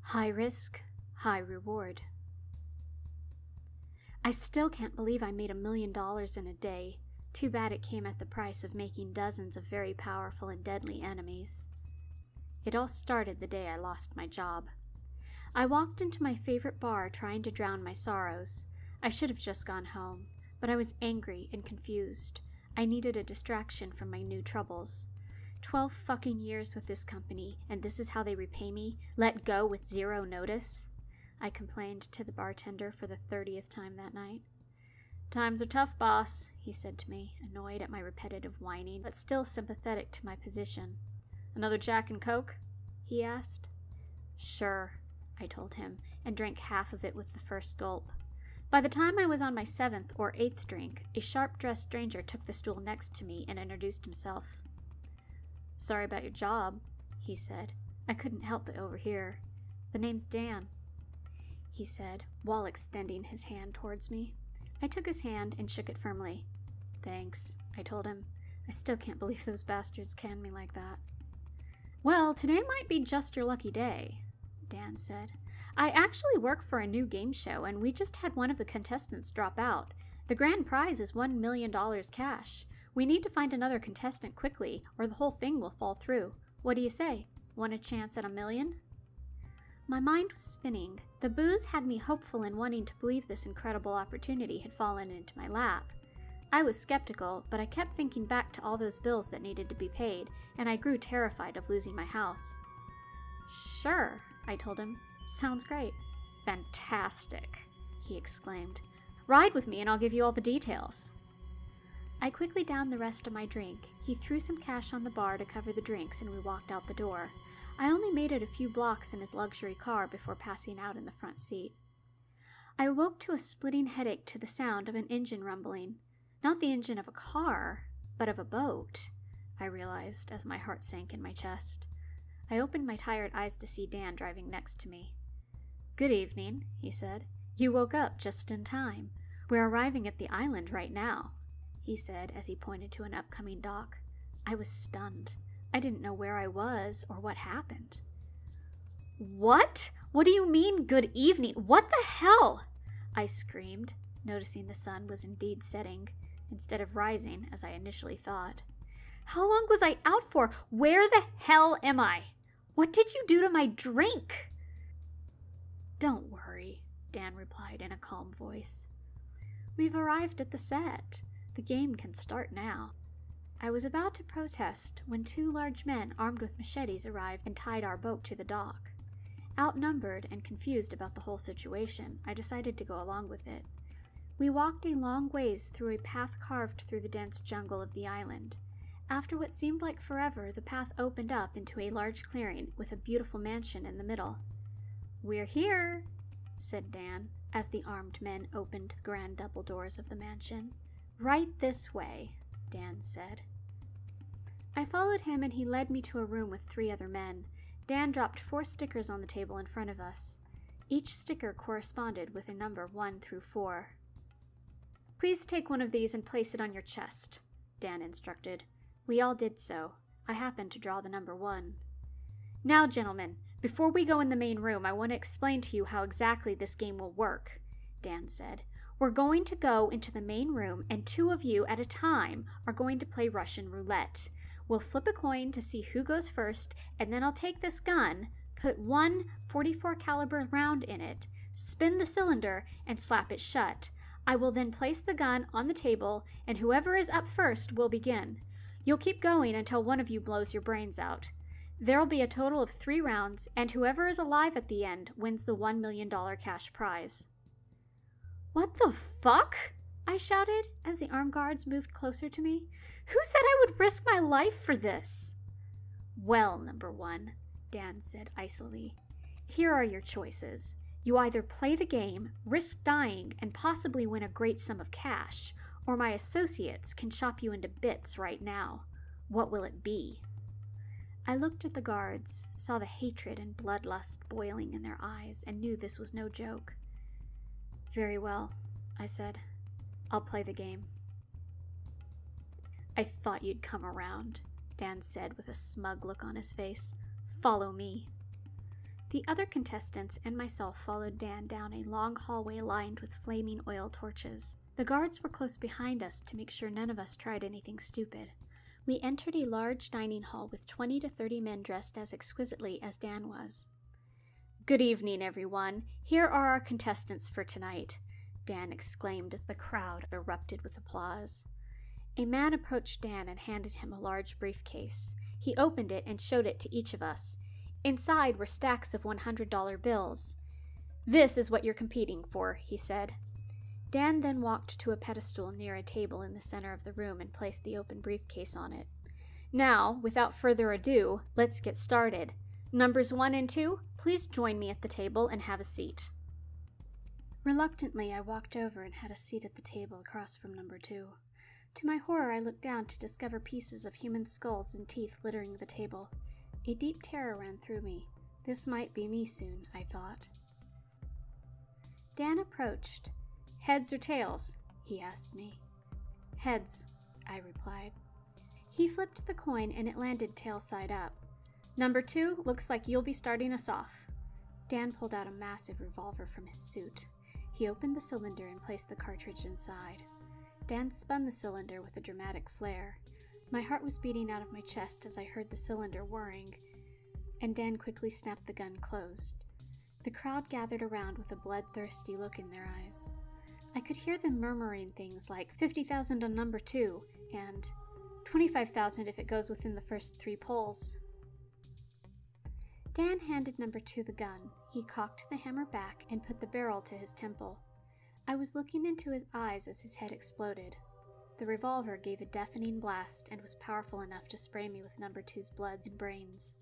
High risk, high reward. I still can't believe I made $1 million in a day. Too bad it came at the price of making dozens of very powerful and deadly enemies. It all started the day I lost my job. I walked into my favorite bar trying to drown my sorrows. I should have just gone home, but I was angry and confused. I needed a distraction from my new troubles. 12 fucking years with this company, and this is how they repay me? Let go with zero notice? I complained to the bartender for the 30th time that night. Times are tough, boss, he said to me, annoyed at my repetitive whining, but still sympathetic to my position. Another Jack and Coke? He asked. Sure, I told him, and drank half of it with the first gulp. By the time I was on my 7th or 8th drink, a sharp-dressed stranger took the stool next to me and introduced himself. Sorry about your job, he said. I couldn't help it over here. The name's Dan, he said, while extending his hand towards me. I took his hand and shook it firmly. Thanks, I told him. I still can't believe those bastards canned me like that. Well, today might be just your lucky day, Dan said. I actually work for a new game show, and we just had one of the contestants drop out. The grand prize is $1 million cash. We need to find another contestant quickly, or the whole thing will fall through. What do you say? Want a chance at $1 million? My mind was spinning. The booze had me hopeful and wanting to believe this incredible opportunity had fallen into my lap. I was skeptical, but I kept thinking back to all those bills that needed to be paid, and I grew terrified of losing my house. Sure, I told him. Sounds great. Fantastic, he exclaimed. Ride with me and I'll give you all the details. I quickly downed the rest of my drink. He threw some cash on the bar to cover the drinks, and we walked out the door. I only made it a few blocks in his luxury car before passing out in the front seat. I awoke to a splitting headache to the sound of an engine rumbling. Not the engine of a car, but of a boat, I realized as my heart sank in my chest. I opened my tired eyes to see Dan driving next to me. Good evening, he said. You woke up just in time. We're arriving at the island right now, he said as he pointed to an upcoming dock. I was stunned. I didn't know where I was or what happened. What? What do you mean, good evening? What the hell? I screamed, noticing the sun was indeed setting, instead of rising as I initially thought. How long was I out for? Where the hell am I? What did you do to my drink? Don't worry, Dan replied in a calm voice. We've arrived at the set. The game can start now. I was about to protest when 2 large men armed with machetes arrived and tied our boat to the dock. Outnumbered and confused about the whole situation, I decided to go along with it. We walked a long ways through a path carved through the dense jungle of the island. After what seemed like forever, the path opened up into a large clearing with a beautiful mansion in the middle. We're here, said Dan, as the armed men opened the grand double doors of the mansion. Right this way, Dan said. I followed him and he led me to a room with 3 other men. Dan dropped 4 stickers on the table in front of us. Each sticker corresponded with a number 1 through 4. Please take one of these and place it on your chest, Dan instructed. We all did so. I happened to draw the number 1. Now, gentlemen, before we go in the main room, I want to explain to you how exactly this game will work, Dan said. We're going to go into the main room, and 2 of you at a time are going to play Russian roulette. We'll flip a coin to see who goes first, and then I'll take this gun, put 1 .44 caliber round in it, spin the cylinder, and slap it shut. I will then place the gun on the table, and whoever is up first will begin. You'll keep going until one of you blows your brains out. There'll be a total of 3 rounds, and whoever is alive at the end wins the $1 million cash prize. What the fuck? I shouted as the armed guards moved closer to me. Who said I would risk my life for this? Well, number 1, Dan said icily. Here are your choices. You either play the game, risk dying, and possibly win a great sum of cash, or my associates can chop you into bits right now. What will it be? I looked at the guards, saw the hatred and bloodlust boiling in their eyes, and knew this was no joke. Very well, I said. I'll play the game. I thought you'd come around, Dan said with a smug look on his face. Follow me. The other contestants and myself followed Dan down a long hallway lined with flaming oil torches. The guards were close behind us to make sure none of us tried anything stupid. We entered a large dining hall with 20 to 30 men dressed as exquisitely as Dan was. "Good evening, everyone. Here are our contestants for tonight," Dan exclaimed as the crowd erupted with applause. A man approached Dan and handed him a large briefcase. He opened it and showed it to each of us. Inside were stacks of $100 bills. "This is what you're competing for," he said. Dan then walked to a pedestal near a table in the center of the room and placed the open briefcase on it. "Now, without further ado, let's get started. Numbers 1 and 2, please join me at the table and have a seat." Reluctantly, I walked over and had a seat at the table across from number 2. To my horror, I looked down to discover pieces of human skulls and teeth littering the table. A deep terror ran through me. This might be me soon, I thought. Dan approached. "Heads or tails?" he asked me. "Heads," I replied. He flipped the coin and it landed tail side up. "Number 2, looks like you'll be starting us off." Dan pulled out a massive revolver from his suit. He opened the cylinder and placed the cartridge inside. Dan spun the cylinder with a dramatic flare. My heart was beating out of my chest as I heard the cylinder whirring, and Dan quickly snapped the gun closed. The crowd gathered around with a bloodthirsty look in their eyes. I could hear them murmuring things like 50,000 on number 2 and 25,000 if it goes within the first 3 polls. Dan handed number 2 the gun. He cocked the hammer back and put the barrel to his temple. I was looking into his eyes as his head exploded. The revolver gave a deafening blast and was powerful enough to spray me with number 2's blood and brains.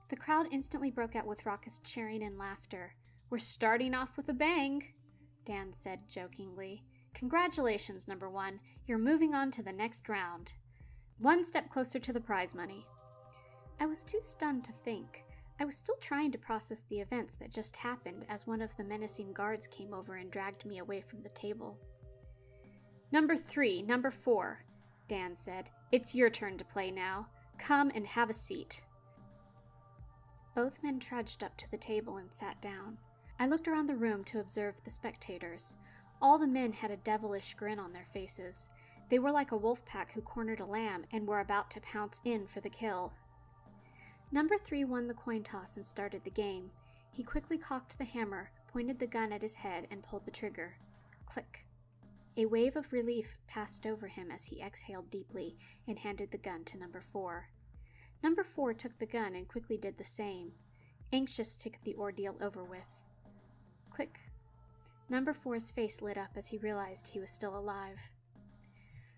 The crowd instantly broke out with raucous cheering and laughter. "We're starting off with a bang," Dan said jokingly. "Congratulations, number 1. You're moving on to the next round. One step closer to the prize money." I was too stunned to think. I was still trying to process the events that just happened as one of the menacing guards came over and dragged me away from the table. "Number 3, number 4, Dan said. "It's your turn to play now. Come and have a seat." Both men trudged up to the table and sat down. I looked around the room to observe the spectators. All the men had a devilish grin on their faces. They were like a wolf pack who cornered a lamb and were about to pounce in for the kill. Number 3 won the coin toss and started the game. He quickly cocked the hammer, pointed the gun at his head, and pulled the trigger. Click. A wave of relief passed over him as he exhaled deeply and handed the gun to number 4. Number 4 took the gun and quickly did the same, anxious to get the ordeal over with. Click. Number 4's face lit up as he realized he was still alive.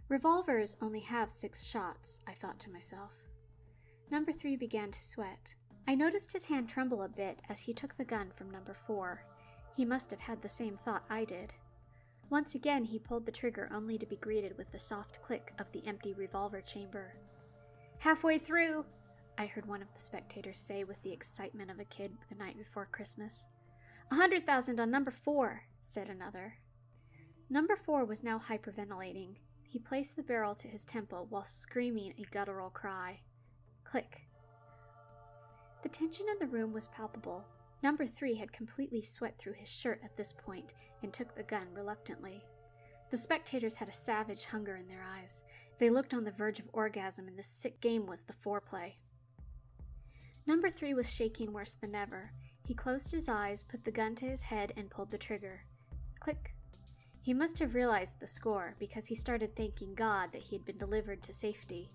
Revolvers only have 6 shots, I thought to myself. Number 3 began to sweat. I noticed his hand tremble a bit as he took the gun from number 4. He must have had the same thought I did. Once again he pulled the trigger only to be greeted with the soft click of the empty revolver chamber. "Halfway through," I heard one of the spectators say with the excitement of a kid the night before Christmas. 100,000 on number 4, said another. Number 4 was now hyperventilating. He placed the barrel to his temple while screaming a guttural cry. Click. The tension in the room was palpable. Number 3 had completely sweat through his shirt at this point and took the gun reluctantly. The spectators had a savage hunger in their eyes. They looked on the verge of orgasm, and this sick game was the foreplay. Number 3 was shaking worse than ever. He closed his eyes, put the gun to his head, and pulled the trigger. Click. He must have realized the score, because he started thanking God that he had been delivered to safety.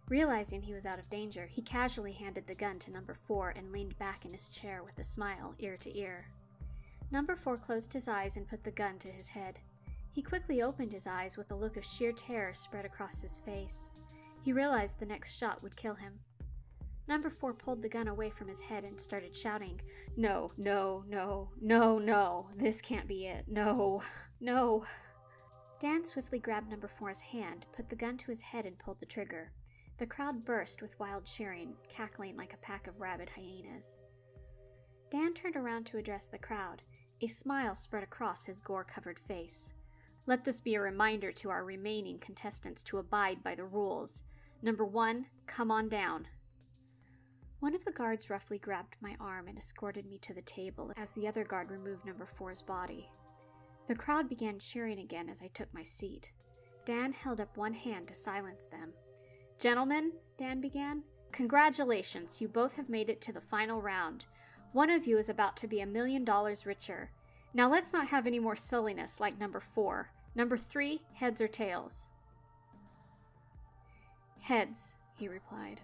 Realizing he was out of danger, he casually handed the gun to number 4 and leaned back in his chair with a smile, ear to ear. Number 4 closed his eyes and put the gun to his head. He quickly opened his eyes with a look of sheer terror spread across his face. He realized the next shot would kill him. Number 4 pulled the gun away from his head and started shouting, "No, no, no, no, no, this can't be it, no, no." Dan swiftly grabbed number 4's hand, put the gun to his head, and pulled the trigger. The crowd burst with wild cheering, cackling like a pack of rabid hyenas. Dan turned around to address the crowd. A smile spread across his gore-covered face. "Let this be a reminder to our remaining contestants to abide by the rules. Number 1, come on down." One of the guards roughly grabbed my arm and escorted me to the table as the other guard removed number 4's body. The crowd began cheering again as I took my seat. Dan held up one hand to silence them. "Gentlemen," Dan began, "congratulations, you both have made it to the final round. One of you is about to be $1 million richer. Now let's not have any more silliness like number 4. Number 3, heads or tails?" "Heads," he replied.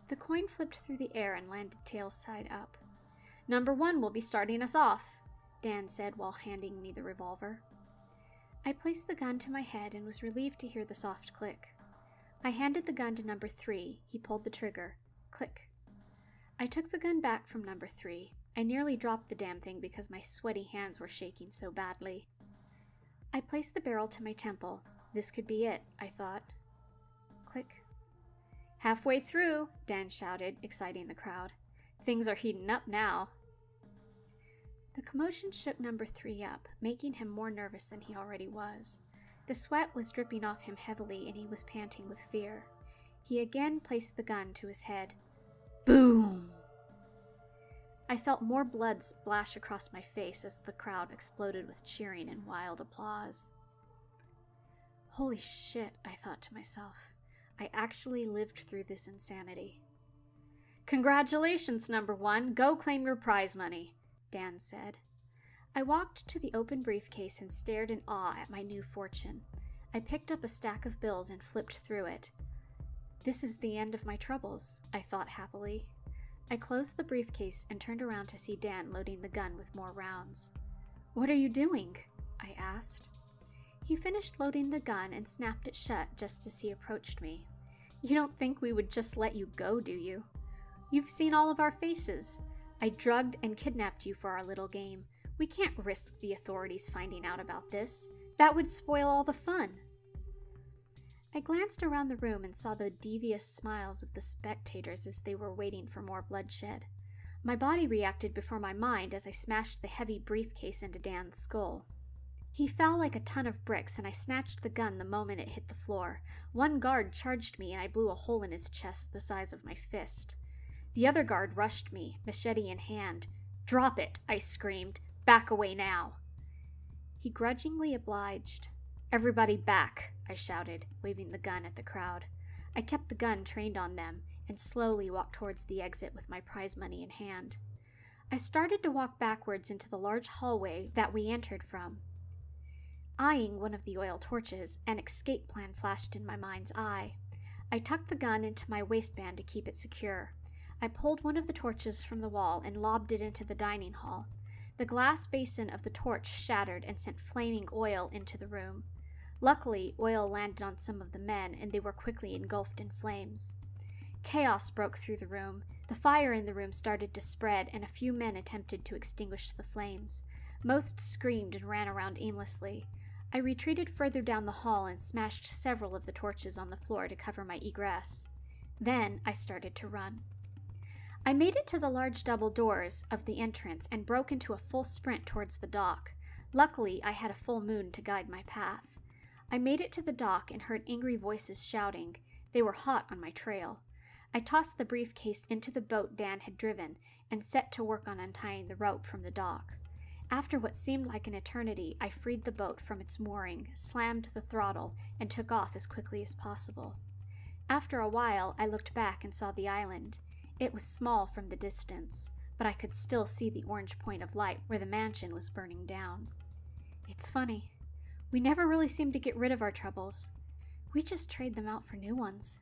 The coin flipped through the air and landed tails side up. "Number 1 will be starting us off," Dan said while handing me the revolver. I placed the gun to my head and was relieved to hear the soft click. I handed the gun to number 3. He pulled the trigger. Click. I took the gun back from number 3. I nearly dropped the damn thing because my sweaty hands were shaking so badly. I placed the barrel to my temple. This could be it, I thought. Click. "Halfway through," Dan shouted, exciting the crowd. "Things are heating up now." The commotion shook number 3 up, making him more nervous than he already was. The sweat was dripping off him heavily and he was panting with fear. He again placed the gun to his head. Boom! I felt more blood splash across my face as the crowd exploded with cheering and wild applause. Holy shit, I thought to myself. I actually lived through this insanity. "Congratulations, number 1. Go claim your prize money," Dan said. I walked to the open briefcase and stared in awe at my new fortune. I picked up a stack of bills and flipped through it. This is the end of my troubles, I thought happily. I closed the briefcase and turned around to see Dan loading the gun with more rounds. "What are you doing?" I asked. He finished loading the gun and snapped it shut just as he approached me. "You don't think we would just let you go, do you? You've seen all of our faces. I drugged and kidnapped you for our little game. We can't risk the authorities finding out about this. That would spoil all the fun." I glanced around the room and saw the devious smiles of the spectators as they were waiting for more bloodshed. My body reacted before my mind as I smashed the heavy briefcase into Dan's skull. He fell like a ton of bricks, and I snatched the gun the moment it hit the floor. One guard charged me, and I blew a hole in his chest the size of my fist. The other guard rushed me, machete in hand. "Drop it," I screamed. "Back away now." He grudgingly obliged. "Everybody back," I shouted, waving the gun at the crowd. I kept the gun trained on them and slowly walked towards the exit with my prize money in hand. I started to walk backwards into the large hallway that we entered from. Eyeing one of the oil torches, an escape plan flashed in my mind's eye. I tucked the gun into my waistband to keep it secure. I pulled one of the torches from the wall and lobbed it into the dining hall. The glass basin of the torch shattered and sent flaming oil into the room. Luckily, oil landed on some of the men, and they were quickly engulfed in flames. Chaos broke through the room. The fire in the room started to spread, and a few men attempted to extinguish the flames. Most screamed and ran around aimlessly. I retreated further down the hall and smashed several of the torches on the floor to cover my egress. Then I started to run. I made it to the large double doors of the entrance and broke into a full sprint towards the dock. Luckily, I had a full moon to guide my path. I made it to the dock and heard angry voices shouting. They were hot on my trail. I tossed the briefcase into the boat Dan had driven and set to work on untying the rope from the dock. After what seemed like an eternity, I freed the boat from its mooring, slammed the throttle, and took off as quickly as possible. After a while, I looked back and saw the island. It was small from the distance, but I could still see the orange point of light where the mansion was burning down. It's funny. We never really seem to get rid of our troubles. We just trade them out for new ones.